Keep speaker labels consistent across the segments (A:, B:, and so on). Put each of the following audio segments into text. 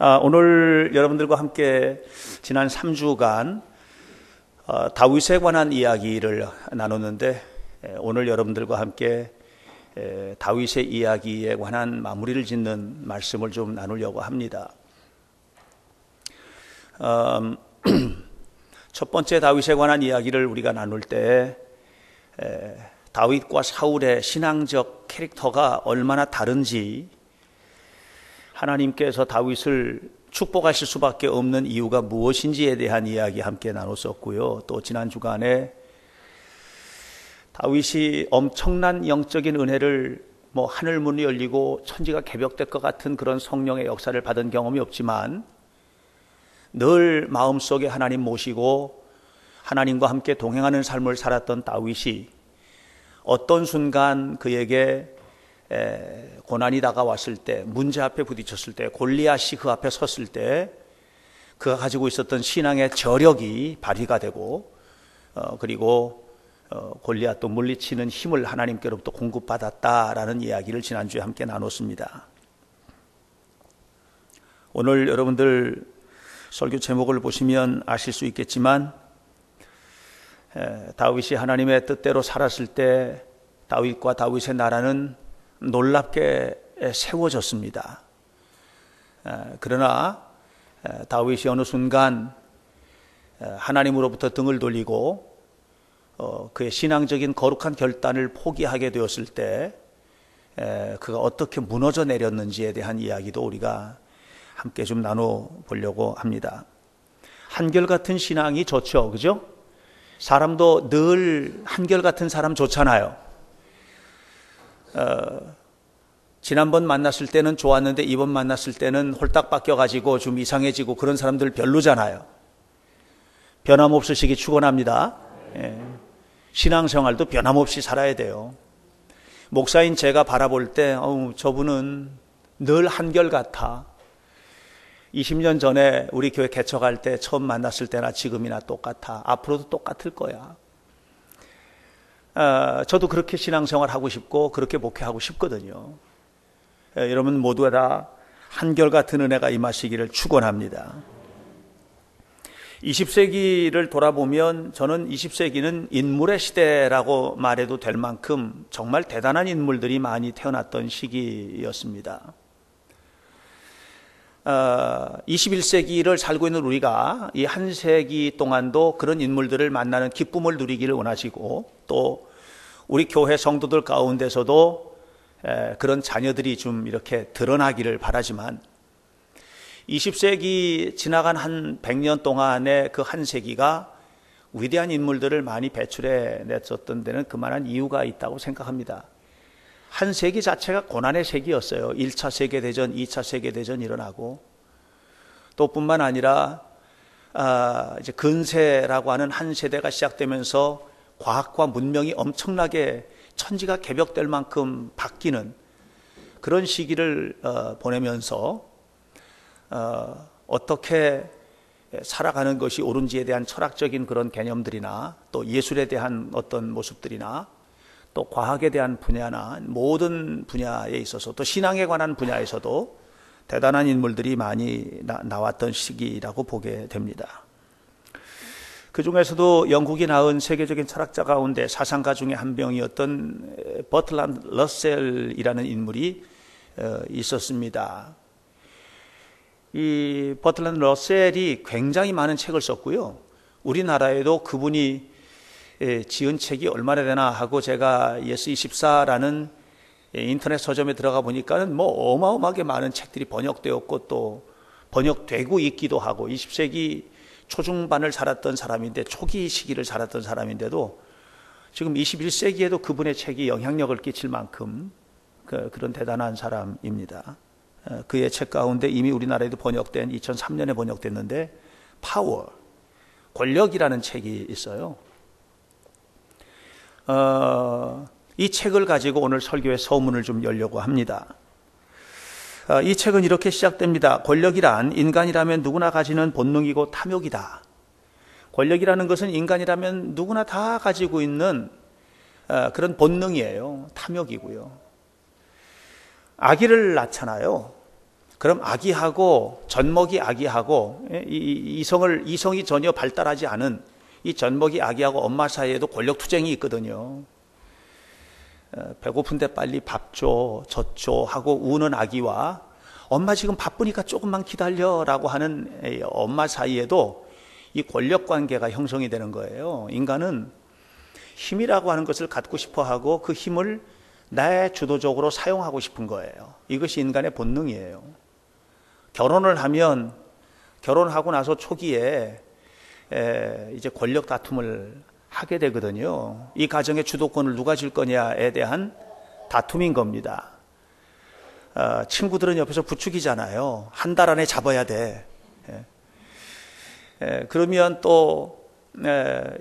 A: 오늘 여러분들과 함께 지난 3주간 다윗에 관한 이야기를 나눴는데, 오늘 여러분들과 함께 다윗의 이야기에 관한 마무리를 짓는 말씀을 좀 나누려고 합니다. 첫 번째 다윗에 관한 이야기를 우리가 나눌 때 다윗과 사울의 신앙적 캐릭터가 얼마나 다른지, 하나님께서 다윗을 축복하실 수밖에 없는 이유가 무엇인지에 대한 이야기 함께 나눴었고요. 또 지난 주간에 다윗이 엄청난 영적인 은혜를 하늘 문이 열리고 천지가 개벽될 것 같은 그런 성령의 역사를 받은 경험이 없지만 늘 마음속에 하나님 모시고 하나님과 함께 동행하는 삶을 살았던 다윗이 어떤 순간 그에게 고난이 다가왔을 때, 문제 앞에 부딪혔을 때, 골리앗이 그 앞에 섰을 때 그가 가지고 있었던 신앙의 저력이 발휘가 되고 그리고 골리앗도 물리치는 힘을 하나님께로부터 공급받았다라는 이야기를 지난주에 함께 나눴습니다. 오늘 여러분들 설교 제목을 보시면 아실 수 있겠지만, 다윗이 하나님의 뜻대로 살았을 때 다윗과 다윗의 나라는 놀랍게 세워졌습니다. 그러나 다윗이 어느 순간 하나님으로부터 등을 돌리고 그의 신앙적인 거룩한 결단을 포기하게 되었을 때 그가 어떻게 무너져 내렸는지에 대한 이야기도 우리가 함께 좀 나눠보려고 합니다. 한결같은 신앙이 좋죠, 그죠? 사람도 늘 한결같은 사람 좋잖아요. 지난번 만났을 때는 좋았는데 이번 만났을 때는 홀딱 바뀌어가지고 좀 이상해지고 그런 사람들 별로잖아요. 변함없으시기 축원합니다. 신앙생활도 변함없이 살아야 돼요. 목사인 제가 바라볼 때 저분은 늘 한결같아. 20년 전에 우리 교회 개척할 때 처음 만났을 때나 지금이나 똑같아. 앞으로도 똑같을 거야. 저도 그렇게 신앙생활 하고 싶고 그렇게 목회하고 싶거든요. 여러분 모두가 다 한결같은 은혜가 임하시기를 축원합니다. 20세기를 돌아보면 저는 20세기는 인물의 시대라고 말해도 될 만큼 정말 대단한 인물들이 많이 태어났던 시기였습니다. 21세기를 살고 있는 우리가 이 한 세기 동안도 그런 인물들을 만나는 기쁨을 누리기를 원하시고, 또 우리 교회 성도들 가운데서도 그런 자녀들이 좀 이렇게 드러나기를 바라지만, 20세기 지나간 한 100년 동안의 그 한 세기가 위대한 인물들을 많이 배출해 냈었던 데는 그만한 이유가 있다고 생각합니다. 한 세기 자체가 고난의 세기였어요. 1차 세계대전, 2차 세계대전 일어나고, 또 뿐만 아니라 이제 근세라고 하는 한 세대가 시작되면서 과학과 문명이 엄청나게 천지가 개벽될 만큼 바뀌는 그런 시기를 보내면서 어떻게 살아가는 것이 옳은지에 대한 철학적인 그런 개념들이나 또 예술에 대한 어떤 모습들이나 또 과학에 대한 분야나 모든 분야에 있어서, 또 신앙에 관한 분야에서도 대단한 인물들이 많이 나왔던 시기라고 보게 됩니다. 그 중에서도 영국이 낳은 세계적인 철학자 가운데 사상가 중에 한 명이었던 버트란드 러셀이라는 인물이 있었습니다. 이 버트란드 러셀이 굉장히 많은 책을 썼고요. 우리나라에도 그분이 지은 책이 얼마나 되나 하고 제가 예스24라는 인터넷 서점에 들어가 보니까는 어마어마하게 많은 책들이 번역되었고 또 번역되고 있기도 하고, 20세기 초중반을 살았던 사람인데, 초기 시기를 살았던 사람인데도 지금 21세기에도 그분의 책이 영향력을 끼칠 만큼 그런 대단한 사람입니다. 그의 책 가운데 이미 우리나라에도 번역된 2003년에 번역됐는데 파워, 권력이라는 책이 있어요. 이 책을 가지고 오늘 설교의 서문을 좀 열려고 합니다. 이 책은 이렇게 시작됩니다. 권력이란 인간이라면 누구나 가지는 본능이고 탐욕이다. 권력이라는 것은 인간이라면 누구나 다 가지고 있는 그런 본능이에요. 탐욕이고요. 아기를 낳잖아요. 그럼 아기하고 젖먹이 아기하고 이성이 전혀 발달하지 않은 이 젖먹이 아기하고 엄마 사이에도 권력 투쟁이 있거든요. 배고픈데 빨리 밥 줘, 젖 줘 하고 우는 아기와 엄마 지금 바쁘니까 조금만 기다려라고 하는 엄마 사이에도 이 권력 관계가 형성이 되는 거예요. 인간은 힘이라고 하는 것을 갖고 싶어 하고 그 힘을 내 주도적으로 사용하고 싶은 거예요. 이것이 인간의 본능이에요. 결혼하고 나서 초기에 이제 권력 다툼을 하게 되거든요. 이 가정의 주도권을 누가 줄 거냐에 대한 다툼인 겁니다. 친구들은 옆에서 부추기잖아요. 한 달 안에 잡아야 돼. 그러면 또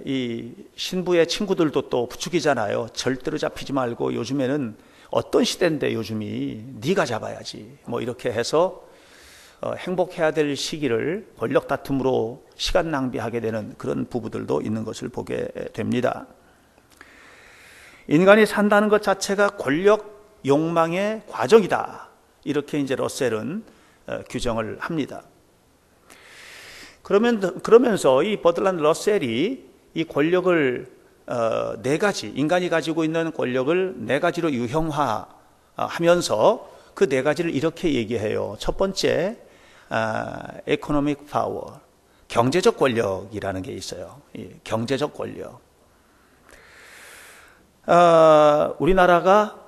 A: 이 신부의 친구들도 또 부추기잖아요. 절대로 잡히지 말고 요즘에는 어떤 시대인데 요즘이 네가 잡아야지. 뭐 이렇게 해서 행복해야 될 시기를 권력 다툼으로 시간 낭비하게 되는 그런 부부들도 있는 것을 보게 됩니다. 인간이 산다는 것 자체가 권력 욕망의 과정이다. 이렇게 이제 러셀은 규정을 합니다. 그러면서 이 버들란드 러셀이 이 권력을 네 가지, 인간이 가지고 있는 권력을 네 가지로 유형화하면서 그 네 가지를 이렇게 얘기해요. 첫 번째, economic power, 경제적 권력이라는 게 있어요. 경제적 권력. 우리나라가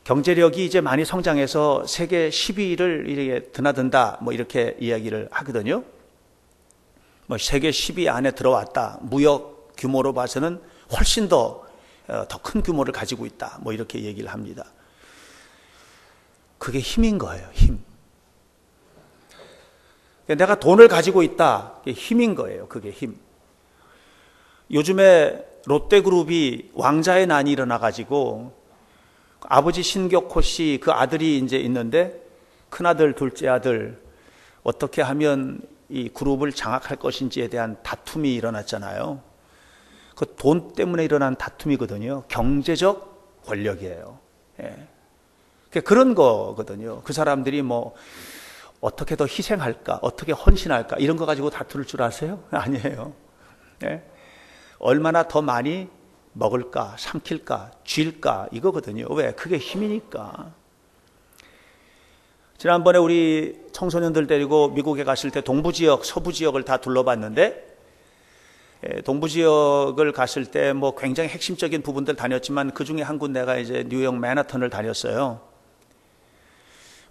A: 경제력이 이제 많이 성장해서 세계 10위를 이렇게 드나든다, 뭐 이렇게 이야기를 하거든요. 뭐 세계 10위 안에 들어왔다. 무역 규모로 봐서는 훨씬 더 큰 규모를 가지고 있다. 뭐 이렇게 얘기를 합니다. 그게 힘인 거예요. 힘. 내가 돈을 가지고 있다. 그게 힘인 거예요. 그게 힘. 요즘에 롯데그룹이 왕자의 난이 일어나가지고 아버지 신격호 씨 그 아들이 이제 있는데 큰아들, 둘째 아들 어떻게 하면 이 그룹을 장악할 것인지에 대한 다툼이 일어났잖아요. 그 돈 때문에 일어난 다툼이거든요. 경제적 권력이에요. 그런 거거든요. 그 사람들이 뭐 어떻게 더 희생할까, 어떻게 헌신할까 이런 거 가지고 다툴 줄 아세요? 아니에요. 얼마나 더 많이 먹을까, 삼킬까, 쥘까 이거거든요. 왜? 그게 힘이니까. 지난번에 우리 청소년들 데리고 미국에 갔을 때 동부지역, 서부지역을 다 둘러봤는데 동부지역을 갔을 때 뭐 굉장히 핵심적인 부분들 다녔지만 그 중에 한 군데가 이제 뉴욕 맨하탄을 다녔어요.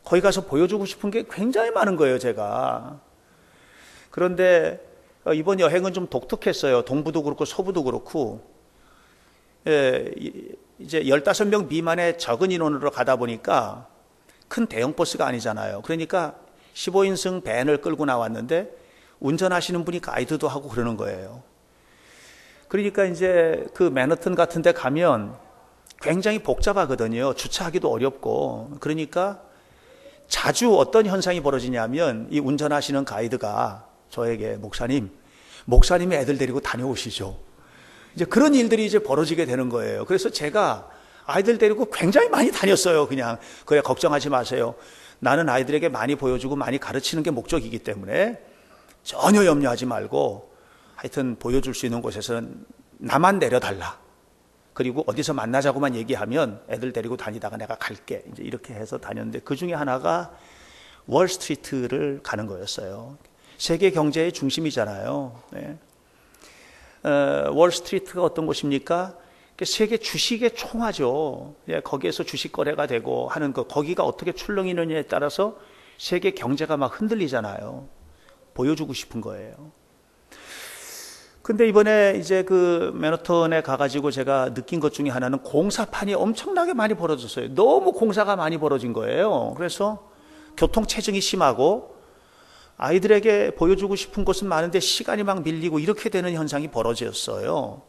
A: 거기 가서 보여주고 싶은 게 굉장히 많은 거예요, 제가. 그런데 이번 여행은 좀 독특했어요. 동부도 그렇고 서부도 그렇고. 이제 15명 미만의 적은 인원으로 가다 보니까 큰 대형 버스가 아니잖아요. 그러니까 15인승 밴을 끌고 나왔는데 운전하시는 분이 가이드도 하고 그러는 거예요. 그러니까 이제 그 맨하튼 같은 데 가면 굉장히 복잡하거든요. 주차하기도 어렵고. 그러니까 자주 어떤 현상이 벌어지냐면 이 운전하시는 가이드가 저에게 목사님이 애들 데리고 다녀오시죠. 이제 그런 일들이 이제 벌어지게 되는 거예요. 그래서 제가 아이들 데리고 굉장히 많이 다녔어요. 그래 걱정하지 마세요. 나는 아이들에게 많이 보여주고 많이 가르치는 게 목적이기 때문에 전혀 염려하지 말고 하여튼 보여줄 수 있는 곳에서는 나만 내려달라. 그리고 어디서 만나자고만 얘기하면 애들 데리고 다니다가 내가 갈게. 이제 이렇게 해서 다녔는데 그 중에 하나가 월스트리트를 가는 거였어요. 세계 경제의 중심이잖아요. 월스트리트가 어떤 곳입니까? 세계 주식의 총화죠. 거기에서 주식 거래가 되고 하는 거, 거기가 어떻게 출렁이느냐에 따라서 세계 경제가 막 흔들리잖아요. 보여주고 싶은 거예요. 근데 이번에 이제 그 맨하탄에 가가지고 제가 느낀 것 중에 하나는 공사판이 엄청나게 많이 벌어졌어요. 너무 공사가 많이 벌어진 거예요. 그래서 교통체증이 심하고 아이들에게 보여주고 싶은 것은 많은데 시간이 막 밀리고 이렇게 되는 현상이 벌어졌어요.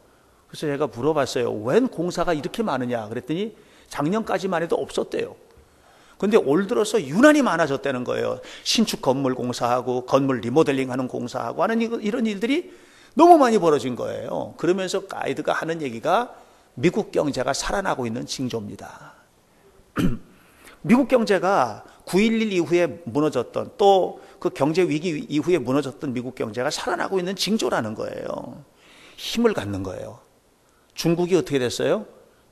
A: 그래서 제가 물어봤어요. 웬 공사가 이렇게 많으냐 그랬더니 작년까지만 해도 없었대요. 근데 올 들어서 유난히 많아졌다는 거예요. 신축 건물 공사하고 건물 리모델링하는 공사하고 하는 이런 일들이 너무 많이 벌어진 거예요. 그러면서 가이드가 하는 얘기가 미국 경제가 살아나고 있는 징조입니다. 미국 경제가 9.11 이후에 무너졌던 또 그 경제 위기 이후에 무너졌던 미국 경제가 살아나고 있는 징조라는 거예요. 힘을 갖는 거예요. 중국이 어떻게 됐어요?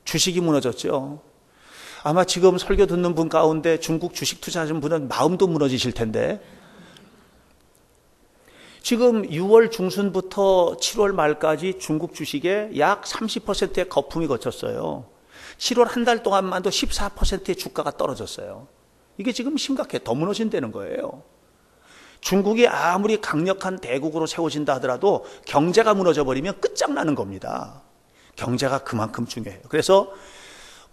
A: 주식이 무너졌죠. 아마 지금 설교 듣는 분 가운데 중국 주식 투자하신 분은 마음도 무너지실 텐데, 지금 6월 중순부터 7월 말까지 중국 주식에 약 30%의 거품이 거쳤어요. 7월 한 달 동안만도 14%의 주가가 떨어졌어요. 이게 지금 심각해. 더 무너진다는 거예요. 중국이 아무리 강력한 대국으로 세워진다 하더라도 경제가 무너져 버리면 끝장나는 겁니다. 경제가 그만큼 중요해요. 그래서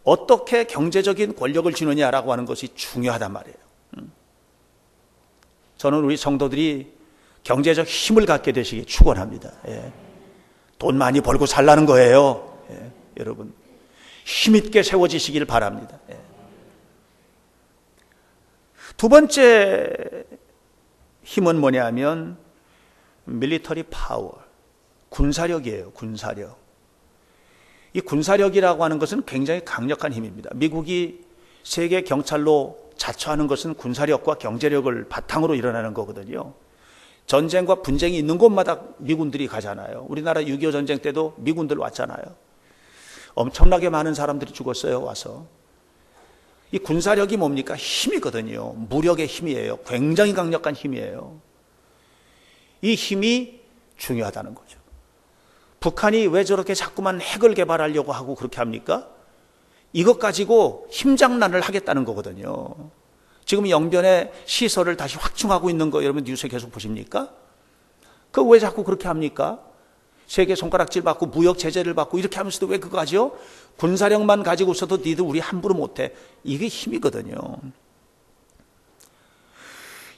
A: 어떻게 경제적인 권력을 쥐느냐라고 하는 것이 중요하단 말이에요. 저는 우리 성도들이 경제적 힘을 갖게 되시기 축원합니다. 예. 돈 많이 벌고 살라는 거예요. 예. 여러분 힘있게 세워지시길 바랍니다. 예. 두 번째 힘은 뭐냐면 밀리터리 파워, 군사력이에요. 군사력. 이 군사력이라고 하는 것은 굉장히 강력한 힘입니다. 미국이 세계 경찰로 자처하는 것은 군사력과 경제력을 바탕으로 일어나는 거거든요. 전쟁과 분쟁이 있는 곳마다 미군들이 가잖아요. 우리나라 6.25 전쟁 때도 미군들 왔잖아요. 엄청나게 많은 사람들이 죽었어요. 와서. 이 군사력이 뭡니까? 힘이거든요. 무력의 힘이에요. 굉장히 강력한 힘이에요. 이 힘이 중요하다는 거죠. 북한이 왜 저렇게 자꾸만 핵을 개발하려고 하고 그렇게 합니까? 이것 가지고 힘장난을 하겠다는 거거든요. 지금 영변의 시설을 다시 확충하고 있는 거 여러분 뉴스에 계속 보십니까? 그거 왜 자꾸 그렇게 합니까? 세계 손가락질 받고 무역 제재를 받고 이렇게 하면서도 왜 그거 하죠? 군사력만 가지고 있어도 니들 우리 함부로 못해. 이게 힘이거든요.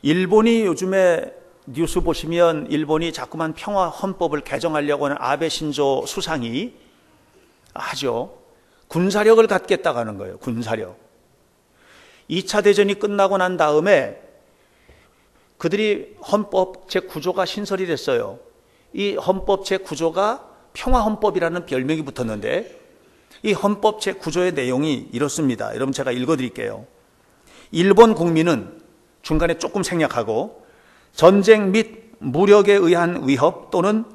A: 일본이 요즘에 뉴스 보시면 일본이 자꾸만 평화 헌법을 개정하려고 하는 아베 신조 수상이 하죠. 군사력을 갖겠다고 하는 거예요. 군사력. 2차 대전이 끝나고 난 다음에 그들이 헌법 제9조가 신설이 됐어요. 이 헌법 제9조가 평화헌법이라는 별명이 붙었는데 이 헌법 제9조의 내용이 이렇습니다. 여러분 제가 읽어드릴게요. 일본 국민은 중간에 조금 생략하고 전쟁 및 무력에 의한 위협 또는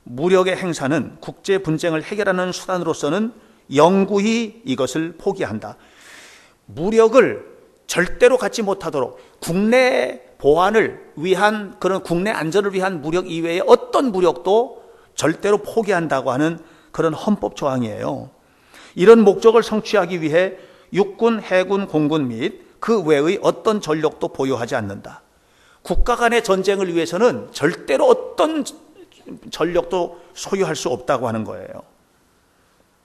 A: 무력의 행사는 국제 분쟁을 해결하는 수단으로서는 영구히 이것을 포기한다. 무력을 절대로 갖지 못하도록 국내 보안을 위한 그런 국내 안전을 위한 무력 이외에 어떤 무력도 절대로 포기한다고 하는 그런 헌법 조항이에요. 이런 목적을 성취하기 위해 육군, 해군, 공군 및 그 외의 어떤 전력도 보유하지 않는다. 국가 간의 전쟁을 위해서는 절대로 어떤 전력도 소유할 수 없다고 하는 거예요.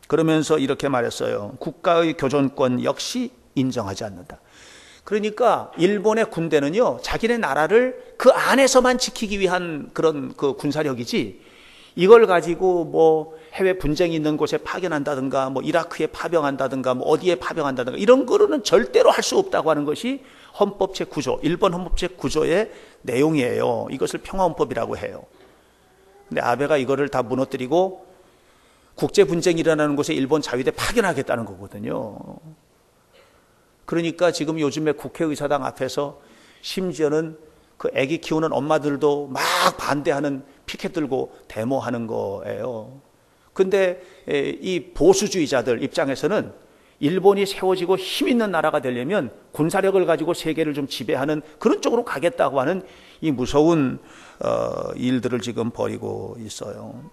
A: 그러면서 이렇게 말했어요. 국가의 교전권 역시 인정하지 않는다. 그러니까 일본의 군대는요, 자기네 나라를 그 안에서만 지키기 위한 그런 그 군사력이지, 이걸 가지고 뭐 해외 분쟁이 있는 곳에 파견한다든가, 뭐 이라크에 파병한다든가, 뭐 어디에 파병한다든가, 이런 거로는 절대로 할 수 없다고 하는 것이 헌법 제9조, 일본 헌법 제9조의 내용이에요. 이것을 평화헌법이라고 해요. 근데 아베가 이거를 다 무너뜨리고 국제 분쟁이 일어나는 곳에 일본 자위대 파견하겠다는 거거든요. 그러니까 지금 요즘에 국회의사당 앞에서 심지어는 그 아기 키우는 엄마들도 막 반대하는 피켓 들고 데모하는 거예요. 근데 이 보수주의자들 입장에서는 일본이 세워지고 힘 있는 나라가 되려면 군사력을 가지고 세계를 좀 지배하는 그런 쪽으로 가겠다고 하는 이 무서운 일들을 지금 벌이고 있어요.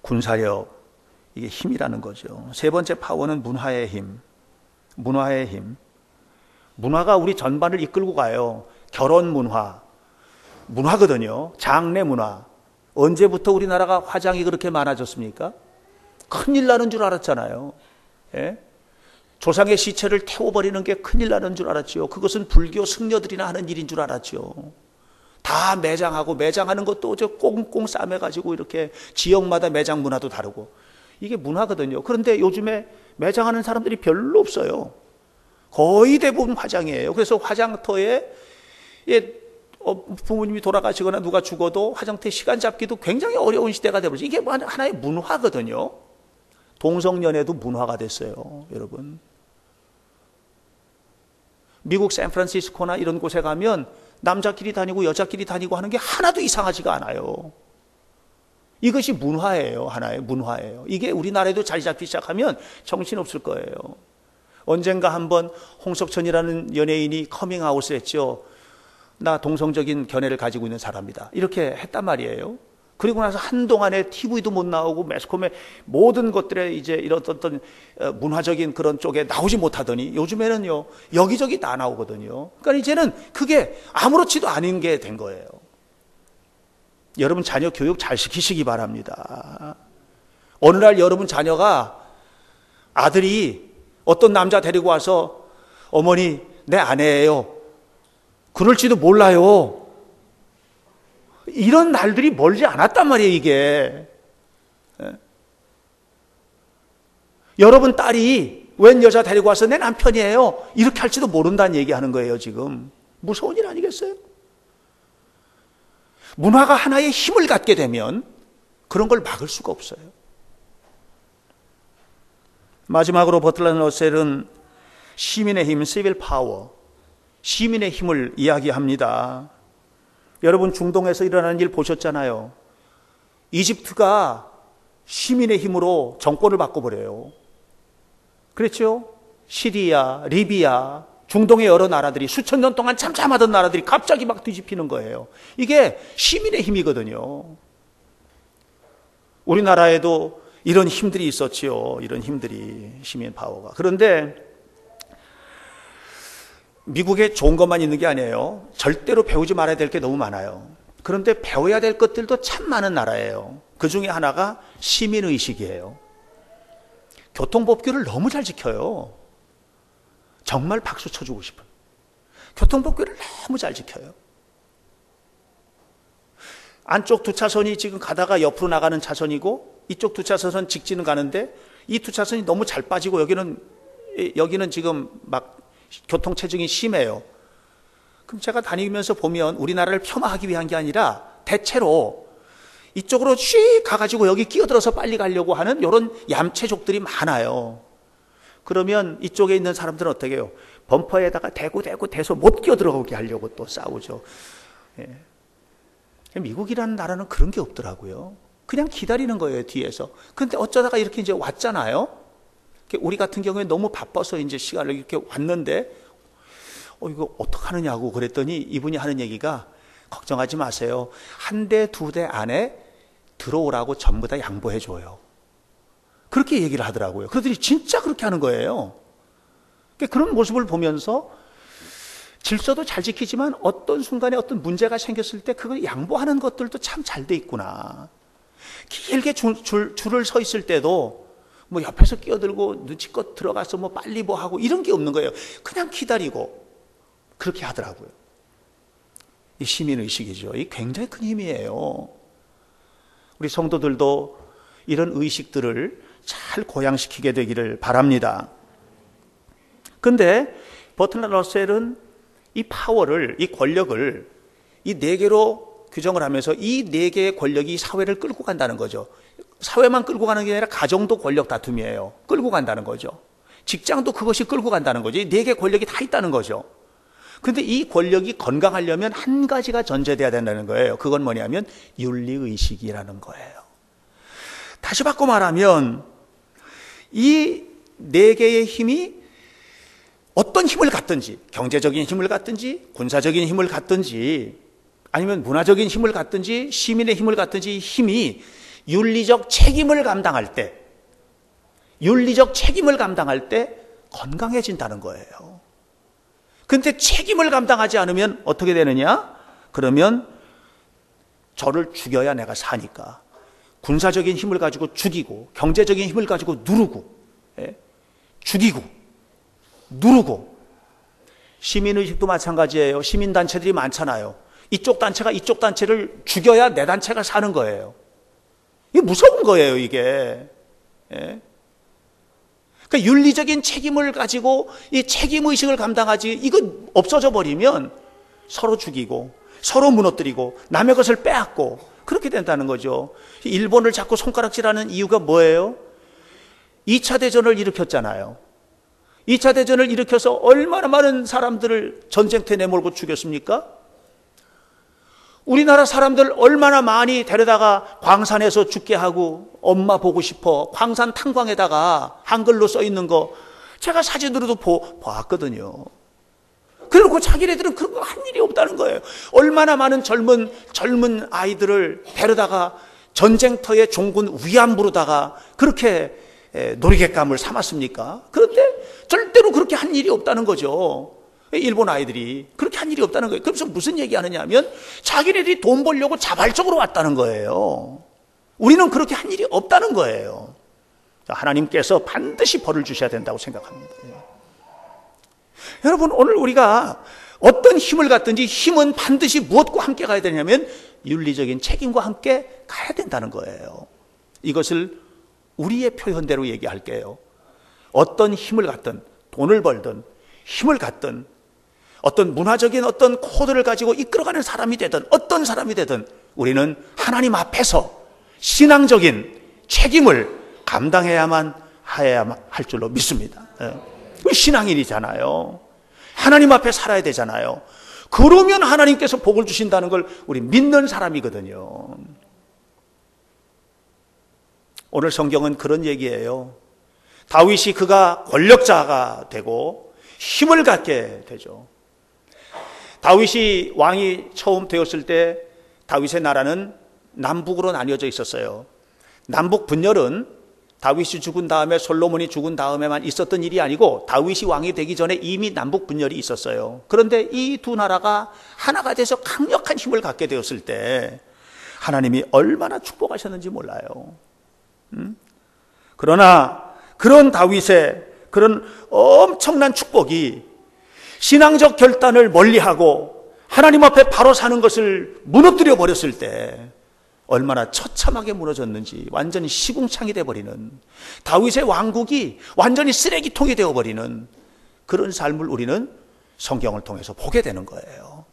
A: 군사력, 이게 힘이라는 거죠. 세 번째 파워는 문화의 힘. 문화의 힘. 문화가 우리 전반을 이끌고 가요. 결혼 문화, 문화거든요. 장례 문화. 언제부터 우리나라가 화장이 그렇게 많아졌습니까? 큰일 나는 줄 알았잖아요. 예? 조상의 시체를 태워버리는 게 큰일 나는 줄 알았죠. 그것은 불교 승려들이나 하는 일인 줄 알았죠. 다 매장하고, 매장하는 것도 저 꽁꽁 싸매가지고 이렇게 지역마다 매장 문화도 다르고, 이게 문화거든요. 그런데 요즘에 매장하는 사람들이 별로 없어요. 거의 대부분 화장이에요. 그래서 화장터에 부모님이 돌아가시거나 누가 죽어도 화장터에 시간 잡기도 굉장히 어려운 시대가 되어버렸어요. 이게 하나의 문화거든요. 동성연애도 문화가 됐어요, 여러분. 미국 샌프란시스코나 이런 곳에 가면 남자끼리 다니고 여자끼리 다니고 하는 게 하나도 이상하지가 않아요. 이것이 문화예요. 하나의 문화예요. 이게 우리나라에도 자리 잡기 시작하면 정신없을 거예요. 언젠가 한번 홍석천이라는 연예인이 커밍아웃을 했죠. 나 동성적인 견해를 가지고 있는 사람이다. 이렇게 했단 말이에요. 그리고 나서 한동안에 TV도 못 나오고 매스컴의 모든 것들에 이제 이런 어떤 문화적인 그런 쪽에 나오지 못하더니 요즘에는요, 여기저기 다 나오거든요. 그러니까 이제는 그게 아무렇지도 않은 게 된 거예요. 여러분 자녀 교육 잘 시키시기 바랍니다. 어느 날 여러분 자녀가 아들이 어떤 남자 데리고 와서 어머니 내 아내예요. 그럴지도 몰라요. 이런 날들이 멀지 않았단 말이에요, 이게. 여러분 딸이 웬 여자 데리고 와서 내 남편이에요. 이렇게 할지도 모른다는 얘기하는 거예요, 지금. 무서운 일 아니겠어요? 문화가 하나의 힘을 갖게 되면 그런 걸 막을 수가 없어요. 마지막으로 버틀러 러셀은 시민의 힘, 시빌 파워, 시민의 힘을 이야기합니다. 여러분 중동에서 일어나는 일 보셨잖아요. 이집트가 시민의 힘으로 정권을 바꿔버려요. 그렇죠? 시리아, 리비아, 중동의 여러 나라들이 수천 년 동안 잠잠하던 나라들이 갑자기 막 뒤집히는 거예요. 이게 시민의 힘이거든요. 우리나라에도 이런 힘들이 있었지요. 이런 힘들이, 시민 파워가. 그런데 미국에 좋은 것만 있는 게 아니에요. 절대로 배우지 말아야 될 게 너무 많아요. 그런데 배워야 될 것들도 참 많은 나라예요. 그 중에 하나가 시민의식이에요. 교통법규를 너무 잘 지켜요. 정말 박수 쳐주고 싶어요. 교통법규를 너무 잘 지켜요. 안쪽 두 차선이 지금 가다가 옆으로 나가는 차선이고 이쪽 두 차선은 직진은 가는데 이 두 차선이 너무 잘 빠지고 여기는 지금 막 교통체증이 심해요. 그럼 제가 다니면서 보면 우리나라를 폄하하기 위한 게 아니라 대체로 이쪽으로 쉬 가가지고 여기 끼어들어서 빨리 가려고 하는 이런 얌체족들이 많아요. 그러면 이쪽에 있는 사람들은 어떻게 해요? 범퍼에다가 대서 못 끼어들어가게 하려고 또 싸우죠. 예. 미국이라는 나라는 그런 게 없더라고요. 그냥 기다리는 거예요, 뒤에서. 근데 어쩌다가 이렇게 이제 왔잖아요. 우리 같은 경우에 너무 바빠서 이제 시간을 이렇게 왔는데, 이거 어떡하느냐고 그랬더니 이분이 하는 얘기가 걱정하지 마세요. 한 대, 두 대 안에 들어오라고 전부 다 양보해줘요. 그렇게 얘기를 하더라고요. 그러더니 진짜 그렇게 하는 거예요. 그런 모습을 보면서 질서도 잘 지키지만 어떤 순간에 어떤 문제가 생겼을 때 그걸 양보하는 것들도 참 잘 돼 있구나. 길게 줄을 서 있을 때도 뭐 옆에서 끼어들고 눈치껏 들어가서 뭐 빨리 뭐 하고 이런 게 없는 거예요. 그냥 기다리고 그렇게 하더라고요. 이 시민의식이죠. 이 굉장히 큰 힘이에요. 우리 성도들도 이런 의식들을 잘 고양시키게 되기를 바랍니다. 근데 버틀러 러셀은 이 파워를, 이 권력을 이 네 개로 규정을 하면서 이 네 개의 권력이 사회를 끌고 간다는 거죠. 사회만 끌고 가는 게 아니라 가정도 권력 다툼이에요. 끌고 간다는 거죠. 직장도 그것이 끌고 간다는 거죠. 이 네 개의 권력이 다 있다는 거죠. 근데 이 권력이 건강하려면 한 가지가 전제돼야 된다는 거예요. 그건 뭐냐면 윤리의식이라는 거예요. 다시 바꿔 말하면 이 네 개의 힘이 어떤 힘을 갖든지, 경제적인 힘을 갖든지, 군사적인 힘을 갖든지, 아니면 문화적인 힘을 갖든지, 시민의 힘을 갖든지, 힘이 윤리적 책임을 감당할 때 건강해진다는 거예요. 근데 책임을 감당하지 않으면 어떻게 되느냐? 그러면 저를 죽여야 내가 사니까 군사적인 힘을 가지고 죽이고, 경제적인 힘을 가지고 누르고, 죽이고, 누르고. 시민의식도 마찬가지예요. 시민단체들이 많잖아요. 이쪽 단체가 이쪽 단체를 죽여야 내 단체가 사는 거예요. 이게 무서운 거예요, 이게. 그러니까 윤리적인 책임을 가지고 이 책임의식을 감당하지, 이거 없어져 버리면 서로 죽이고, 서로 무너뜨리고, 남의 것을 빼앗고, 그렇게 된다는 거죠. 일본을 자꾸 손가락질하는 이유가 뭐예요? 2차 대전을 일으켰잖아요. 2차 대전을 일으켜서 얼마나 많은 사람들을 전쟁터에 내몰고 죽였습니까? 우리나라 사람들 얼마나 많이 데려다가 광산에서 죽게 하고 엄마 보고 싶어 광산 탄광에다가 한글로 써 있는 거 제가 사진으로도 보았거든요. 그리고 자기네들은 그런 거 한 일이 없다는 거예요. 얼마나 많은 젊은 아이들을 데려다가 전쟁터의 종군 위안부로다가 그렇게 놀이객감을 삼았습니까? 그런데 절대로 그렇게 한 일이 없다는 거죠. 일본 아이들이 그렇게 한 일이 없다는 거예요. 그래서 무슨 얘기하느냐 하면 자기네들이 돈 벌려고 자발적으로 왔다는 거예요. 우리는 그렇게 한 일이 없다는 거예요. 하나님께서 반드시 벌을 주셔야 된다고 생각합니다. 여러분, 오늘 우리가 어떤 힘을 갖든지 힘은 반드시 무엇과 함께 가야 되냐면 윤리적인 책임과 함께 가야 된다는 거예요. 이것을 우리의 표현대로 얘기할게요. 어떤 힘을 갖든 돈을 벌든 힘을 갖든 어떤 문화적인 어떤 코드를 가지고 이끌어가는 사람이 되든 어떤 사람이 되든 우리는 하나님 앞에서 신앙적인 책임을 감당해야만 할 줄로 믿습니다. 신앙인이잖아요. 하나님 앞에 살아야 되잖아요. 그러면 하나님께서 복을 주신다는 걸 우리 믿는 사람이거든요. 오늘 성경은 그런 얘기예요. 다윗이 그가 권력자가 되고 힘을 갖게 되죠. 다윗이 왕이 처음 되었을 때 다윗의 나라는 남북으로 나뉘어져 있었어요. 남북 분열은 다윗이 죽은 다음에 솔로몬이 죽은 다음에만 있었던 일이 아니고 다윗이 왕이 되기 전에 이미 남북 분열이 있었어요. 그런데 이 두 나라가 하나가 돼서 강력한 힘을 갖게 되었을 때 하나님이 얼마나 축복하셨는지 몰라요. 그러나 그런 다윗의 그런 엄청난 축복이 신앙적 결단을 멀리하고 하나님 앞에 바로 사는 것을 무너뜨려 버렸을 때 얼마나 처참하게 무너졌는지 완전히 시궁창이 되어버리는, 다윗의 왕국이 완전히 쓰레기통이 되어버리는 그런 삶을 우리는 성경을 통해서 보게 되는 거예요.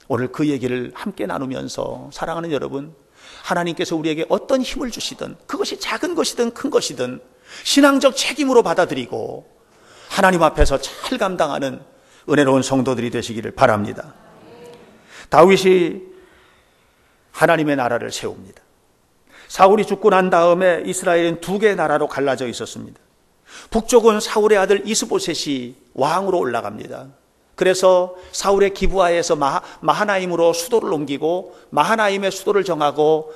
A: 오늘 그 얘기를 함께 나누면서 사랑하는 여러분, 하나님께서 우리에게 어떤 힘을 주시든 그것이 작은 것이든 큰 것이든 신앙적 책임으로 받아들이고 하나님 앞에서 잘 감당하는 은혜로운 성도들이 되시기를 바랍니다. 다윗이 하나님의 나라를 세웁니다. 사울이 죽고 난 다음에 이스라엘은 두 개의 나라로 갈라져 있었습니다. 북쪽은 사울의 아들 이스보셋이 왕으로 올라갑니다. 그래서 사울의 기브아에서 마하나임으로 수도를 옮기고 마하나임의 수도를 정하고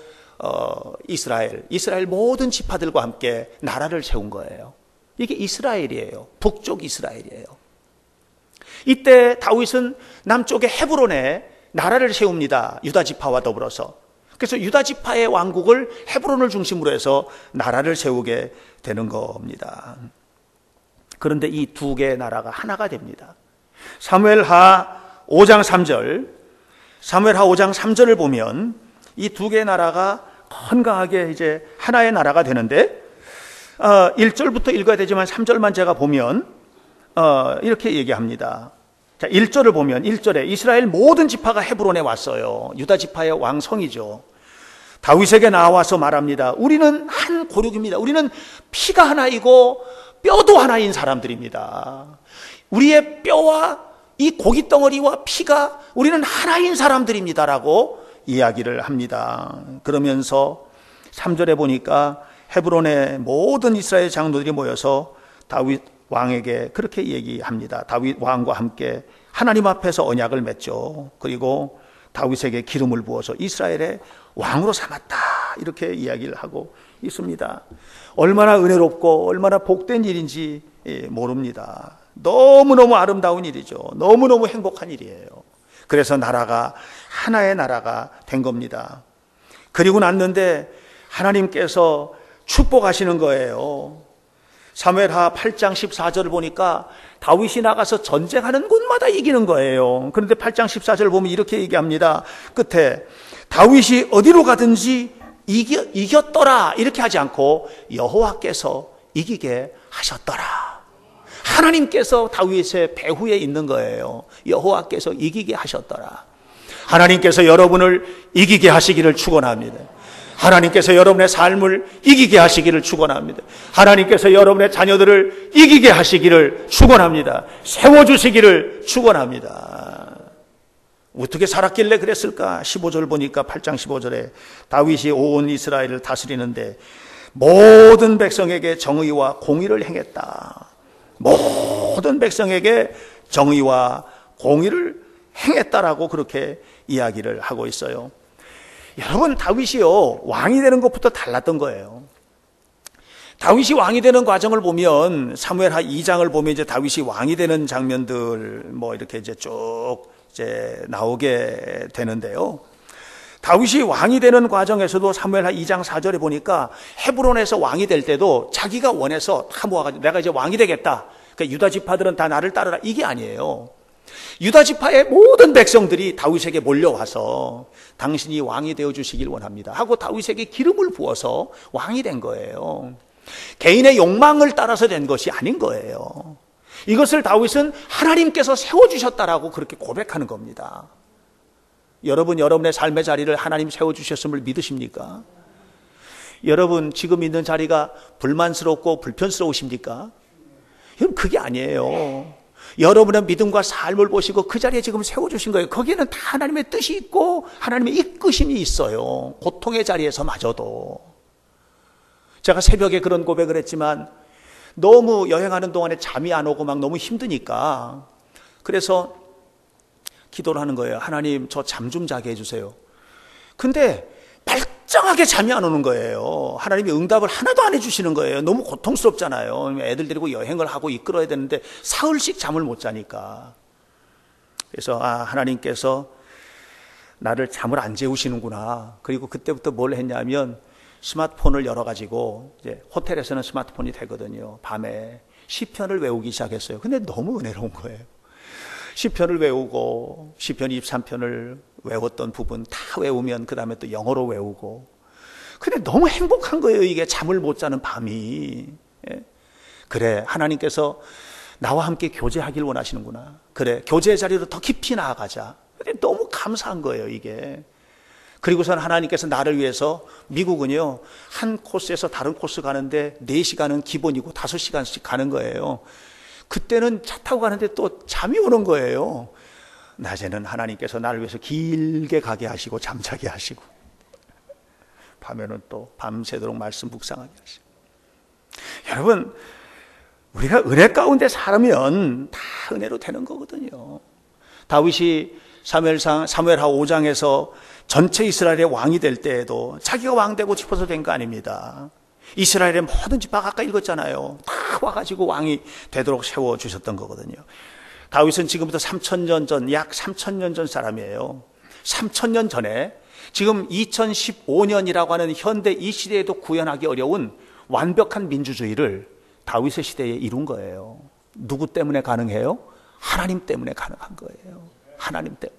A: 이스라엘 모든 지파들과 함께 나라를 세운 거예요. 이게 이스라엘이에요. 북쪽 이스라엘이에요. 이때 다윗은 남쪽의 헤브론에 나라를 세웁니다. 유다 지파와 더불어서. 그래서 유다 지파의 왕국을 헤브론을 중심으로 해서 나라를 세우게 되는 겁니다. 그런데 이 두 개의 나라가 하나가 됩니다. 사무엘하 5장 3절을 보면 이 두 개의 나라가 건강하게 이제 하나의 나라가 되는데 1절부터 읽어야 되지만 3절만 제가 보면 이렇게 얘기합니다. 자, 1절을 보면 1절에 이스라엘 모든 지파가 헤브론에 왔어요. 유다 지파의 왕성이죠. 다윗에게 나와서 말합니다. 우리는 한 고륙입니다. 우리는 피가 하나이고 뼈도 하나인 사람들입니다. 우리의 뼈와 이 고기 덩어리와 피가 우리는 하나인 사람들입니다라고 이야기를 합니다. 그러면서 3절에 보니까 헤브론의 모든 이스라엘 장로들이 모여서 다윗 왕에게 그렇게 얘기합니다. 다윗 왕과 함께 하나님 앞에서 언약을 맺죠. 그리고 다윗에게 기름을 부어서 이스라엘의 왕으로 삼았다, 이렇게 이야기를 하고 있습니다. 얼마나 은혜롭고 얼마나 복된 일인지 모릅니다. 너무너무 아름다운 일이죠. 너무너무 행복한 일이에요. 그래서 나라가 하나의 나라가 된 겁니다. 그리고 났는데 하나님께서 축복하시는 거예요. 사무엘하 8장 14절을 보니까 다윗이 나가서 전쟁하는 곳마다 이기는 거예요. 그런데 8장 14절을 보면 이렇게 얘기합니다. 끝에 다윗이 어디로 가든지 이겼더라, 이렇게 하지 않고 여호와께서 이기게 하셨더라. 하나님께서 다윗의 배후에 있는 거예요. 여호와께서 이기게 하셨더라. 하나님께서 여러분을 이기게 하시기를 축원합니다. 하나님께서 여러분의 삶을 이기게 하시기를 축원합니다. 하나님께서 여러분의 자녀들을 이기게 하시기를 축원합니다. 세워주시기를 축원합니다. 어떻게 살았길래 그랬을까? 15절 보니까 8장 15절에 다윗이 온 이스라엘을 다스리는데 모든 백성에게 정의와 공의를 행했다. 모든 백성에게 정의와 공의를 행했다라고 그렇게 이야기를 하고 있어요. 여러분, 다윗이요, 왕이 되는 것부터 달랐던 거예요. 다윗이 왕이 되는 과정을 보면 사무엘하 2장을 보면 이제 다윗이 왕이 되는 장면들 뭐 이렇게 이제 쭉 이제 나오게 되는데요. 다윗이 왕이 되는 과정에서도 사무엘하 2장 4절에 보니까 헤브론에서 왕이 될 때도 자기가 원해서 다 모아가지고 내가 이제 왕이 되겠다. 그러니까 유다 지파들은 다 나를 따르라. 이게 아니에요. 유다 지파의 모든 백성들이 다윗에게 몰려와서 당신이 왕이 되어 주시길 원합니다 하고 다윗에게 기름을 부어서 왕이 된 거예요. 개인의 욕망을 따라서 된 것이 아닌 거예요. 이것을 다윗은 하나님께서 세워주셨다라고 그렇게 고백하는 겁니다. 여러분, 여러분의 삶의 자리를 하나님 세워주셨음을 믿으십니까? 여러분, 지금 있는 자리가 불만스럽고 불편스러우십니까? 여러분, 그게 아니에요. 여러분의 믿음과 삶을 보시고 그 자리에 지금 세워주신 거예요. 거기에는 다 하나님의 뜻이 있고 하나님의 이끄심이 있어요. 고통의 자리에서마저도. 제가 새벽에 그런 고백을 했지만 너무 여행하는 동안에 잠이 안 오고 막 너무 힘드니까 그래서 기도를 하는 거예요. 하나님, 저 잠 좀 자게 해주세요. 근데 말짱하게 잠이 안 오는 거예요. 하나님이 응답을 하나도 안 해주시는 거예요. 너무 고통스럽잖아요. 애들 데리고 여행을 하고 이끌어야 되는데 사흘씩 잠을 못 자니까. 그래서 하나님께서 나를 잠을 안 재우시는구나. 그리고 그때부터 뭘 했냐면 스마트폰을 열어가지고 이제 호텔에서는 스마트폰이 되거든요. 밤에 시편을 외우기 시작했어요. 근데 너무 은혜로운 거예요. 시편을 외우고 시편 23편을 외웠던 부분 다 외우면 그 다음에 또 영어로 외우고. 근데 너무 행복한 거예요. 이게 잠을 못 자는 밤이. 그래, 하나님께서 나와 함께 교제하길 원하시는구나. 그래, 교제의 자리로 더 깊이 나아가자. 근데 너무 감사한 거예요, 이게. 그리고선 하나님께서 나를 위해서 미국은요, 한 코스에서 다른 코스 가는데 4시간은 기본이고 5시간씩 가는 거예요. 그때는 차 타고 가는데 또 잠이 오는 거예요. 낮에는 하나님께서 나를 위해서 길게 가게 하시고 잠자게 하시고 밤에는 또 밤새도록 말씀 묵상하게 하시고. 여러분, 우리가 은혜 가운데 살면 다 은혜로 되는 거거든요. 다윗이 사무엘하 5장에서 전체 이스라엘의 왕이 될 때에도 자기가 왕 되고 싶어서 된 거 아닙니다. 이스라엘의 모든 지파 아까 읽었잖아요. 다 와가지고 왕이 되도록 세워주셨던 거거든요. 다윗은 지금부터 3,000년 전, 약 3,000년 전 사람이에요. 3,000년 전에 지금 2015년이라고 하는 현대 이 시대에도 구현하기 어려운 완벽한 민주주의를 다윗의 시대에 이룬 거예요. 누구 때문에 가능해요? 하나님 때문에 가능한 거예요. 하나님 때문에.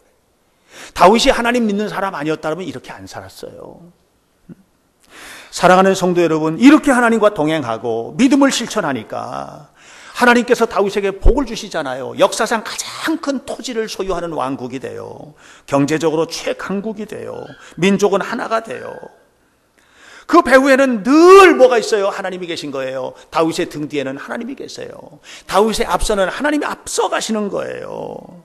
A: 다윗이 하나님 믿는 사람 아니었다면 이렇게 안 살았어요. 사랑하는 성도 여러분, 이렇게 하나님과 동행하고 믿음을 실천하니까 하나님께서 다윗에게 복을 주시잖아요. 역사상 가장 큰 토지를 소유하는 왕국이 돼요. 경제적으로 최강국이 돼요. 민족은 하나가 돼요. 그 배후에는 늘 뭐가 있어요? 하나님이 계신 거예요. 다윗의 등 뒤에는 하나님이 계세요. 다윗의 앞서는 하나님이 앞서 가시는 거예요.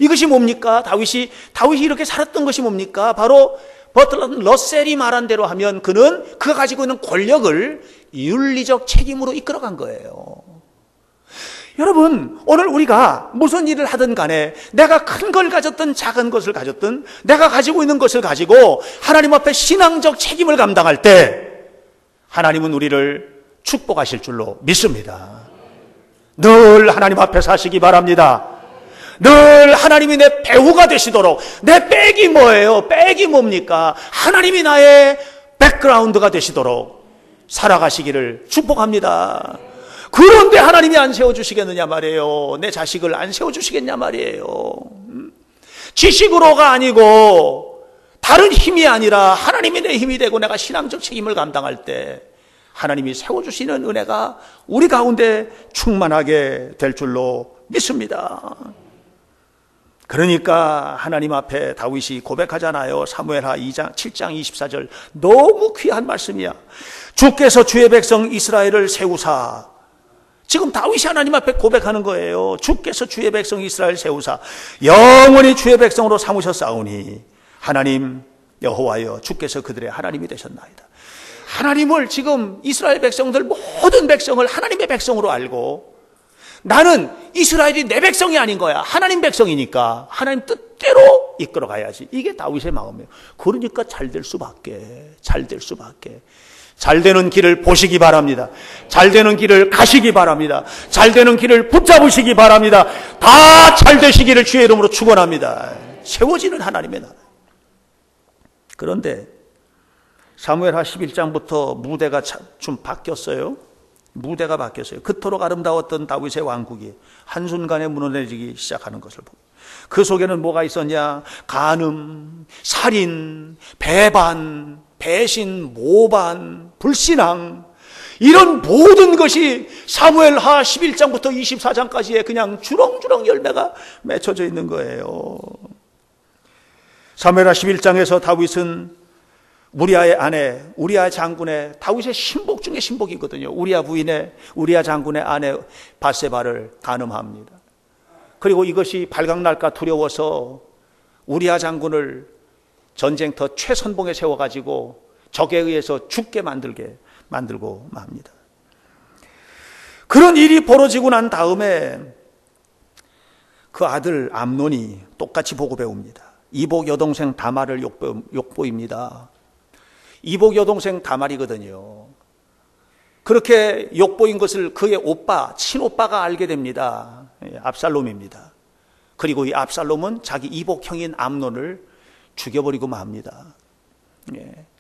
A: 이것이 뭡니까? 다윗이 이렇게 살았던 것이 뭡니까? 바로 버틀러 러셀이 말한 대로 하면 그가 가지고 있는 권력을 윤리적 책임으로 이끌어간 거예요. 여러분, 오늘 우리가 무슨 일을 하든 간에 내가 큰 걸 가졌든 작은 것을 가졌든 내가 가지고 있는 것을 가지고 하나님 앞에 신앙적 책임을 감당할 때 하나님은 우리를 축복하실 줄로 믿습니다. 늘 하나님 앞에 사시기 바랍니다. 늘 하나님이 내 배우가 되시도록. 내 백이 뭐예요? 백이 뭡니까? 하나님이 나의 백그라운드가 되시도록 살아가시기를 축복합니다. 그런데 하나님이 안 세워주시겠느냐 말이에요. 내 자식을 안 세워주시겠냐 말이에요. 지식으로가 아니고 다른 힘이 아니라 하나님이 내 힘이 되고 내가 신앙적 책임을 감당할 때 하나님이 세워주시는 은혜가 우리 가운데 충만하게 될 줄로 믿습니다. 그러니까 하나님 앞에 다윗이 고백하잖아요. 사무엘하 2장 7장 24절. 너무 귀한 말씀이야. 주께서 주의 백성 이스라엘을 세우사. 지금 다윗이 하나님 앞에 고백하는 거예요. 주께서 주의 백성 이스라엘 세우사 영원히 주의 백성으로 삼으셨사오니 하나님 여호와여 주께서 그들의 하나님이 되셨나이다. 하나님을 지금 이스라엘 백성들 모든 백성을 하나님의 백성으로 알고 나는 이스라엘이 내 백성이 아닌 거야. 하나님 백성이니까 하나님 뜻대로 이끌어 가야지. 이게 다윗의 마음이에요. 그러니까 잘 될 수밖에. 잘 되는 길을 보시기 바랍니다. 잘 되는 길을 가시기 바랍니다. 잘 되는 길을 붙잡으시기 바랍니다. 다 잘 되시기를 주의 이름으로 축원합니다. 세워지는 하나님의 나라. 그런데 사무엘하 11장부터 무대가 좀 바뀌었어요. 무대가 바뀌었어요. 그토록 아름다웠던 다윗의 왕국이 한순간에 무너지기 시작하는 것을 보고 그 속에는 뭐가 있었냐? 간음, 살인, 배반, 배신, 모반, 불신앙 이런 모든 것이 사무엘하 11장부터 24장까지의 그냥 주렁주렁 열매가 맺혀져 있는 거예요. 사무엘하 11장에서 다윗은 우리아의 아내, 우리아 장군의 다윗의 신복 중에 신복이거든요. 우리아 장군의 아내 밧세바를 간음합니다. 그리고 이것이 발각날까 두려워서 우리아 장군을 전쟁터 최선봉에 세워가지고 적에 의해서 죽게 만들고 맙니다. 그런 일이 벌어지고 난 다음에 그 아들 암논이 똑같이 보고 배웁니다. 이복 여동생 다말을 욕보입니다. 이복 여동생 다말이거든요. 그렇게 욕보인 것을 그의 오빠, 친오빠가 알게 됩니다. 압살롬입니다. 그리고 이 압살롬은 자기 이복 형인 암논을 죽여버리고 맙니다.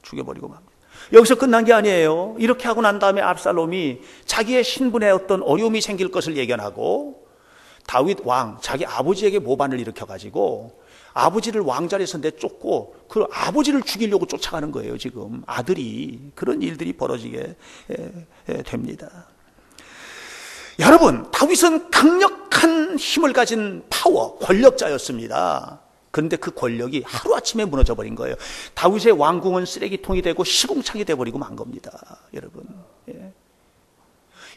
A: 죽여버리고 맙니다. 여기서 끝난 게 아니에요. 이렇게 하고 난 다음에 압살롬이 자기의 신분에 어떤 어려움이 생길 것을 예견하고 다윗 왕, 자기 아버지에게 모반을 일으켜가지고 아버지를 왕자리에서 내쫓고 그 아버지를 죽이려고 쫓아가는 거예요. 지금 아들이. 그런 일들이 벌어지게 됩니다. 여러분, 다윗은 강력한 힘을 가진 파워, 권력자였습니다. 그런데 그 권력이 하루아침에 무너져 버린 거예요. 다윗의 왕궁은 쓰레기통이 되고 시궁창이 돼버리고 만 겁니다. 여러분,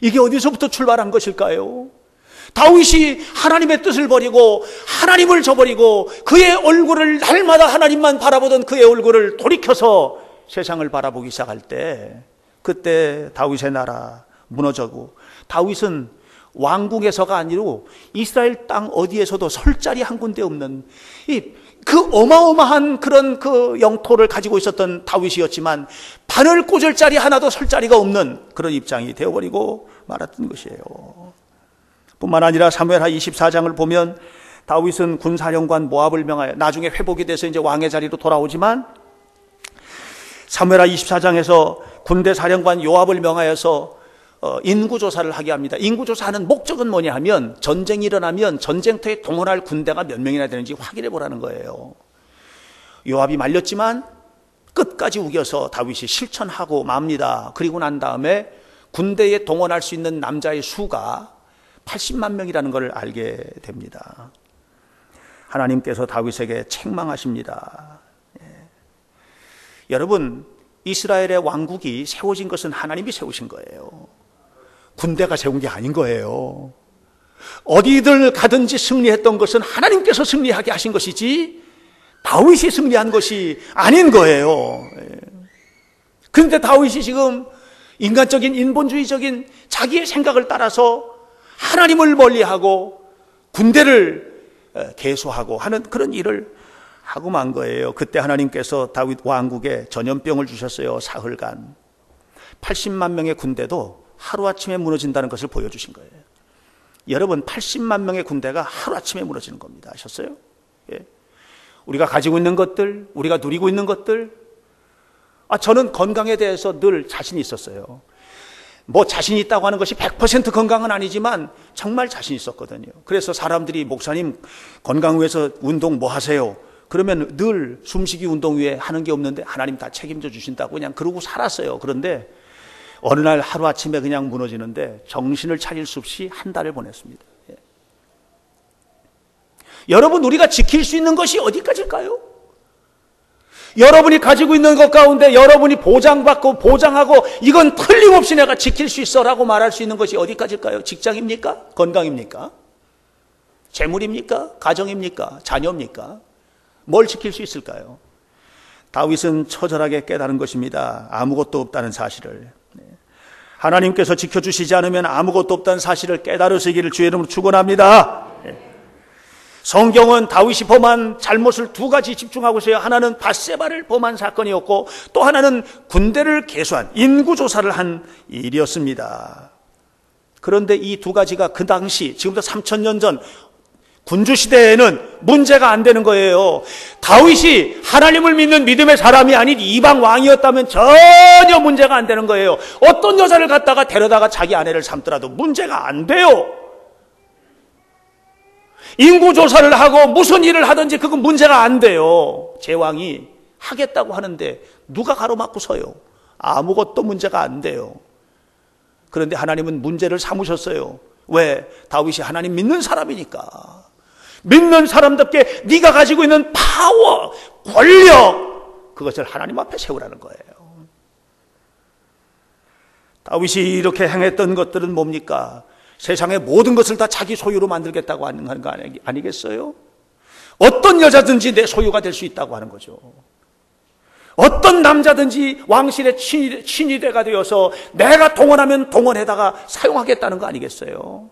A: 이게 어디서부터 출발한 것일까요? 다윗이 하나님의 뜻을 버리고 하나님을 저버리고 그의 얼굴을 날마다 하나님만 바라보던 그의 얼굴을 돌이켜서 세상을 바라보기 시작할 때 그때 다윗의 나라 무너져고 다윗은 왕궁에서가 아니고 이스라엘 땅 어디에서도 설 자리 한 군데 없는 그 어마어마한 그런 그 영토를 가지고 있었던 다윗이었지만 바늘 꽂을 자리 하나도 설 자리가 없는 그런 입장이 되어버리고 말았던 것이에요. 뿐만 아니라 사무엘하 24장을 보면 다윗은 군사령관 모압을 명하여 나중에 회복이 돼서 이제 왕의 자리로 돌아오지만 사무엘하 24장에서 군대 사령관 요압을 명하여서 인구조사를 하게 합니다. 인구조사하는 목적은 뭐냐 하면 전쟁이 일어나면 전쟁터에 동원할 군대가 몇 명이나 되는지 확인해 보라는 거예요. 요압이 말렸지만 끝까지 우겨서 다윗이 실천하고 맙니다. 그리고 난 다음에 군대에 동원할 수 있는 남자의 수가 80만 명이라는 걸 알게 됩니다. 하나님께서 다윗에게 책망하십니다. 여러분, 이스라엘의 왕국이 세워진 것은 하나님이 세우신 거예요. 군대가 세운 게 아닌 거예요. 어디들 가든지 승리했던 것은 하나님께서 승리하게 하신 것이지 다윗이 승리한 것이 아닌 거예요. 그런데 다윗이 지금 인간적인 인본주의적인 자기의 생각을 따라서 하나님을 멀리하고 군대를 계수하고 하는 그런 일을 하고 만 거예요. 그때 하나님께서 다윗 왕국에 전염병을 주셨어요. 사흘간 80만 명의 군대도 하루아침에 무너진다는 것을 보여주신 거예요. 여러분, 80만 명의 군대가 하루아침에 무너지는 겁니다. 아셨어요? 우리가 가지고 있는 것들, 우리가 누리고 있는 것들, 저는 건강에 대해서 늘 자신이 있었어요. 뭐 자신 있다고 하는 것이 100% 건강은 아니지만 정말 자신 있었거든요. 그래서 사람들이 목사님 건강 위해서 운동 뭐 하세요? 그러면 늘 숨쉬기 운동 위에 하는 게 없는데 하나님 다 책임져 주신다고 그냥 그러고 살았어요. 그런데 어느 날 하루아침에 그냥 무너지는데 정신을 차릴 수 없이 한 달을 보냈습니다. 여러분, 우리가 지킬 수 있는 것이 어디까지일까요? 여러분이 가지고 있는 것 가운데 여러분이 보장받고 보장하고 이건 틀림없이 내가 지킬 수 있어라고 말할 수 있는 것이 어디까지일까요? 직장입니까? 건강입니까? 재물입니까? 가정입니까? 자녀입니까? 뭘 지킬 수 있을까요? 다윗은 처절하게 깨달은 것입니다. 아무것도 없다는 사실을. 하나님께서 지켜주시지 않으면 아무것도 없다는 사실을 깨달으시기를 주의 이름으로 축원합니다. 성경은 다윗이 범한 잘못을 두 가지 집중하고 있어요. 하나는 밧세바를 범한 사건이었고 또 하나는 군대를 개수한 인구조사를 한 일이었습니다. 그런데 이 두 가지가 그 당시 지금부터 3000년 전 군주시대에는 문제가 안 되는 거예요. 다윗이 하나님을 믿는 믿음의 사람이 아닌 이방 왕이었다면 전혀 문제가 안 되는 거예요. 어떤 여자를 갖다가 데려다가 자기 아내를 삼더라도 문제가 안 돼요. 인구조사를 하고 무슨 일을 하든지 그건 문제가 안 돼요. 제왕이 하겠다고 하는데 누가 가로막고 서요? 아무것도 문제가 안 돼요. 그런데 하나님은 문제를 삼으셨어요. 왜? 다윗이 하나님 믿는 사람이니까. 믿는 사람답게 네가 가지고 있는 파워, 권력, 그것을 하나님 앞에 세우라는 거예요. 다윗이 이렇게 행했던 것들은 뭡니까? 세상의 모든 것을 다 자기 소유로 만들겠다고 하는 거 아니겠어요? 어떤 여자든지 내 소유가 될 수 있다고 하는 거죠. 어떤 남자든지 왕실의 친위대가 되어서 내가 동원하면 동원해다가 사용하겠다는 거 아니겠어요?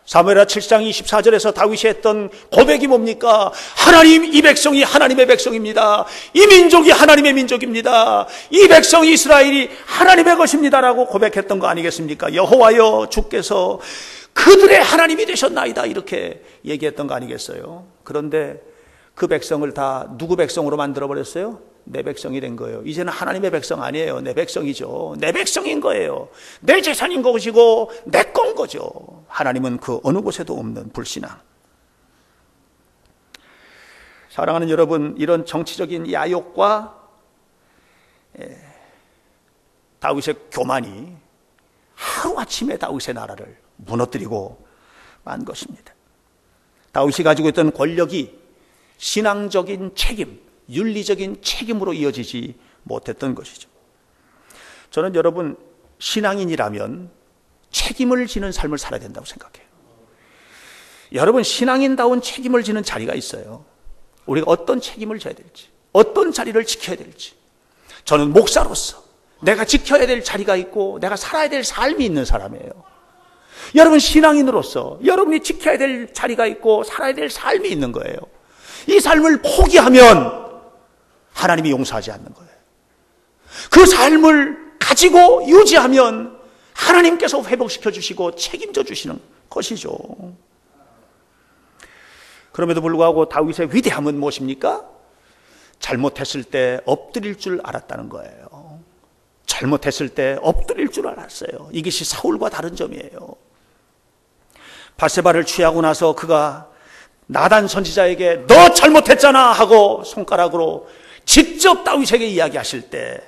A: 사무엘하 7장 24절에서 다윗이 했던 고백이 뭡니까? 하나님, 이 백성이 하나님의 백성입니다. 이 민족이 하나님의 민족입니다. 이 백성 이스라엘이 하나님의 것입니다라고 고백했던 거 아니겠습니까? 여호와여 주께서 그들의 하나님이 되셨나이다 이렇게 얘기했던 거 아니겠어요? 그런데 그 백성을 다 누구 백성으로 만들어버렸어요? 내 백성이 된 거예요. 이제는 하나님의 백성 아니에요. 내 백성이죠. 내 백성인 거예요. 내 재산인 것이고 내 건 거죠. 하나님은 그 어느 곳에도 없는 불신앙. 사랑하는 여러분, 이런 정치적인 야욕과 다윗의 교만이 하루아침에 다윗의 나라를 무너뜨리고 만 것입니다. 다윗이 가지고 있던 권력이 신앙적인 책임, 윤리적인 책임으로 이어지지 못했던 것이죠. 저는 여러분, 신앙인이라면 책임을 지는 삶을 살아야 된다고 생각해요. 여러분, 신앙인다운 책임을 지는 자리가 있어요. 우리가 어떤 책임을 져야 될지, 어떤 자리를 지켜야 될지. 저는 목사로서 내가 지켜야 될 자리가 있고 내가 살아야 될 삶이 있는 사람이에요. 여러분, 신앙인으로서 여러분이 지켜야 될 자리가 있고 살아야 될 삶이 있는 거예요. 이 삶을 포기하면 하나님이 용서하지 않는 거예요. 그 삶을 가지고 유지하면 하나님께서 회복시켜 주시고 책임져 주시는 것이죠. 그럼에도 불구하고 다윗의 위대함은 무엇입니까? 잘못했을 때 엎드릴 줄 알았다는 거예요. 잘못했을 때 엎드릴 줄 알았어요. 이것이 사울과 다른 점이에요. 밧세바를 취하고 나서 그가 나단 선지자에게 너 잘못했잖아 하고 손가락으로 직접 다윗에게 이야기하실 때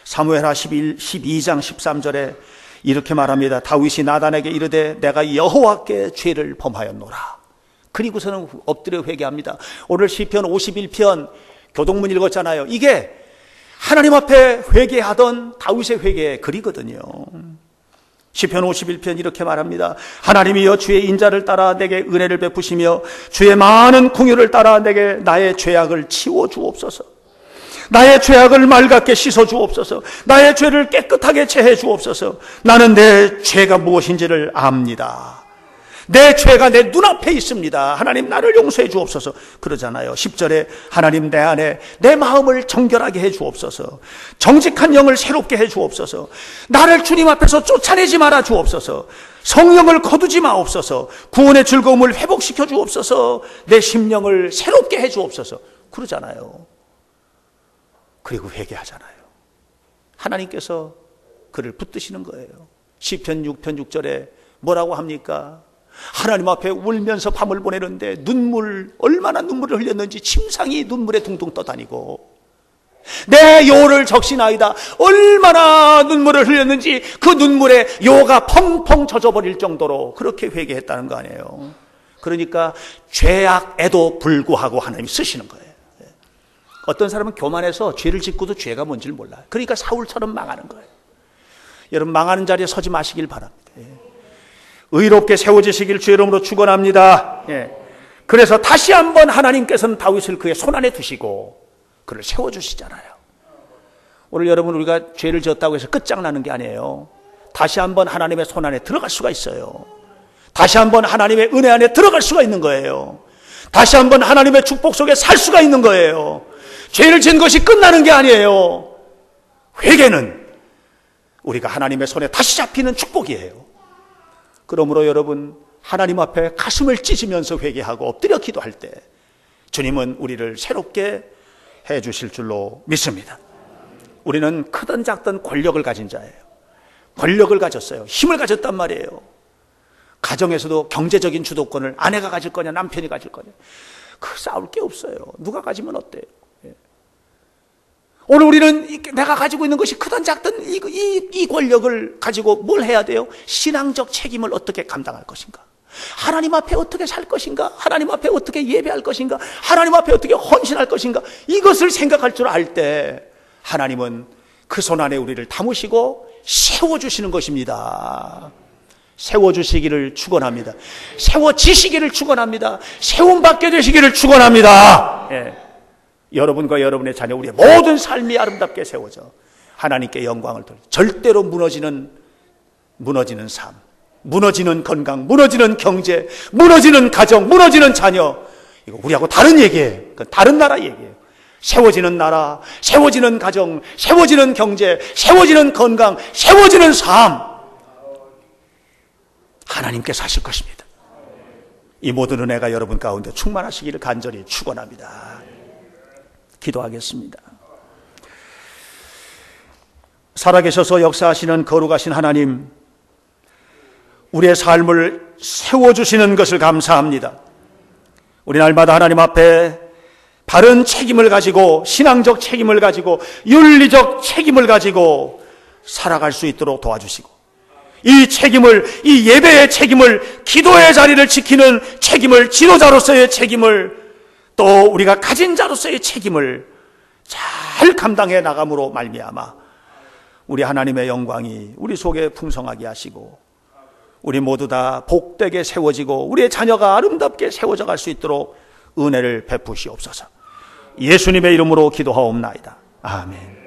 A: 사무엘하 12장 13절에 이렇게 말합니다. 다윗이 나단에게 이르되 내가 여호와께 죄를 범하였노라. 그리고서는 엎드려 회개합니다. 오늘 시편 51편 교동문 읽었잖아요. 이게 하나님 앞에 회개하던 다윗의 회개의 글이거든요. 시편 51편 이렇게 말합니다. 하나님이여 주의 인자를 따라 내게 은혜를 베푸시며 주의 많은 긍휼을 따라 내게 나의 죄악을 치워 주옵소서. 나의 죄악을 맑게 씻어 주옵소서. 나의 죄를 깨끗하게 제해 주옵소서. 나는 내 죄가 무엇인지를 압니다. 내 죄가 내 눈앞에 있습니다. 하나님 나를 용서해 주옵소서. 그러잖아요. 10절에 하나님 내 안에 내 마음을 정결하게 해 주옵소서. 정직한 영을 새롭게 해 주옵소서. 나를 주님 앞에서 쫓아내지 말아 주옵소서. 성령을 거두지 마옵소서. 구원의 즐거움을 회복시켜 주옵소서. 내 심령을 새롭게 해 주옵소서. 그러잖아요. 그리고 회개하잖아요. 하나님께서 그를 붙드시는 거예요. 시편 6편 6절에 뭐라고 합니까? 하나님 앞에 울면서 밤을 보내는데 얼마나 눈물을 흘렸는지 침상이 눈물에 둥둥 떠다니고 내 요를 적시나이다. 얼마나 눈물을 흘렸는지 그 눈물에 요가 펑펑 젖어버릴 정도로 그렇게 회개했다는 거 아니에요. 그러니까 죄악에도 불구하고 하나님이 쓰시는 거예요. 어떤 사람은 교만해서 죄를 짓고도 죄가 뭔지를 몰라요. 그러니까 사울처럼 망하는 거예요. 여러분, 망하는 자리에 서지 마시길 바랍니다. 의롭게 세워지시길 주의 이름으로 축원합니다. 그래서 다시 한번 하나님께서는 다윗을 그의 손안에 두시고 그를 세워주시잖아요. 오늘 여러분, 우리가 죄를 지었다고 해서 끝장나는 게 아니에요. 다시 한번 하나님의 손안에 들어갈 수가 있어요. 다시 한번 하나님의 은혜 안에 들어갈 수가 있는 거예요. 다시 한번 하나님의 축복 속에 살 수가 있는 거예요. 죄를 지은 것이 끝나는 게 아니에요. 회개는 우리가 하나님의 손에 다시 잡히는 축복이에요. 그러므로 여러분, 하나님 앞에 가슴을 찢으면서 회개하고 엎드려 기도할 때 주님은 우리를 새롭게 해 주실 줄로 믿습니다. 우리는 크든 작든 권력을 가진 자예요. 권력을 가졌어요. 힘을 가졌단 말이에요. 가정에서도 경제적인 주도권을 아내가 가질 거냐 남편이 가질 거냐, 그 싸울 게 없어요. 누가 가지면 어때요? 오늘 우리는 내가 가지고 있는 것이 크든 작든 이 권력을 가지고 뭘 해야 돼요? 신앙적 책임을 어떻게 감당할 것인가? 하나님 앞에 어떻게 살 것인가? 하나님 앞에 어떻게 예배할 것인가? 하나님 앞에 어떻게 헌신할 것인가? 이것을 생각할 줄 알 때 하나님은 그 손 안에 우리를 담으시고 세워주시는 것입니다. 세워주시기를 축원합니다. 세워지시기를 축원합니다. 세움받게 되시기를 축원합니다. 여러분과 여러분의 자녀, 우리의 모든 삶이 아름답게 세워져 하나님께 영광을 돌려 절대로 무너지는 삶, 무너지는 건강, 무너지는 경제, 무너지는 가정, 무너지는 자녀, 이거 우리하고 다른 얘기예요. 다른 나라 얘기예요. 세워지는 나라, 세워지는 가정, 세워지는 경제, 세워지는 건강, 세워지는 삶, 하나님께서 하실 것입니다. 이 모든 은혜가 여러분 가운데 충만하시기를 간절히 축원합니다. 기도하겠습니다. 살아계셔서 역사하시는 거룩하신 하나님, 우리의 삶을 세워주시는 것을 감사합니다. 우리 날마다 하나님 앞에 바른 책임을 가지고, 신앙적 책임을 가지고, 윤리적 책임을 가지고 살아갈 수 있도록 도와주시고, 이 책임을, 이 예배의 책임을, 기도의 자리를 지키는 책임을, 지도자로서의 책임을, 또 우리가 가진 자로서의 책임을 잘 감당해 나감으로 말미암아 우리 하나님의 영광이 우리 속에 풍성하게 하시고, 우리 모두 다 복되게 세워지고 우리의 자녀가 아름답게 세워져 갈 수 있도록 은혜를 베푸시옵소서. 예수님의 이름으로 기도하옵나이다. 아멘.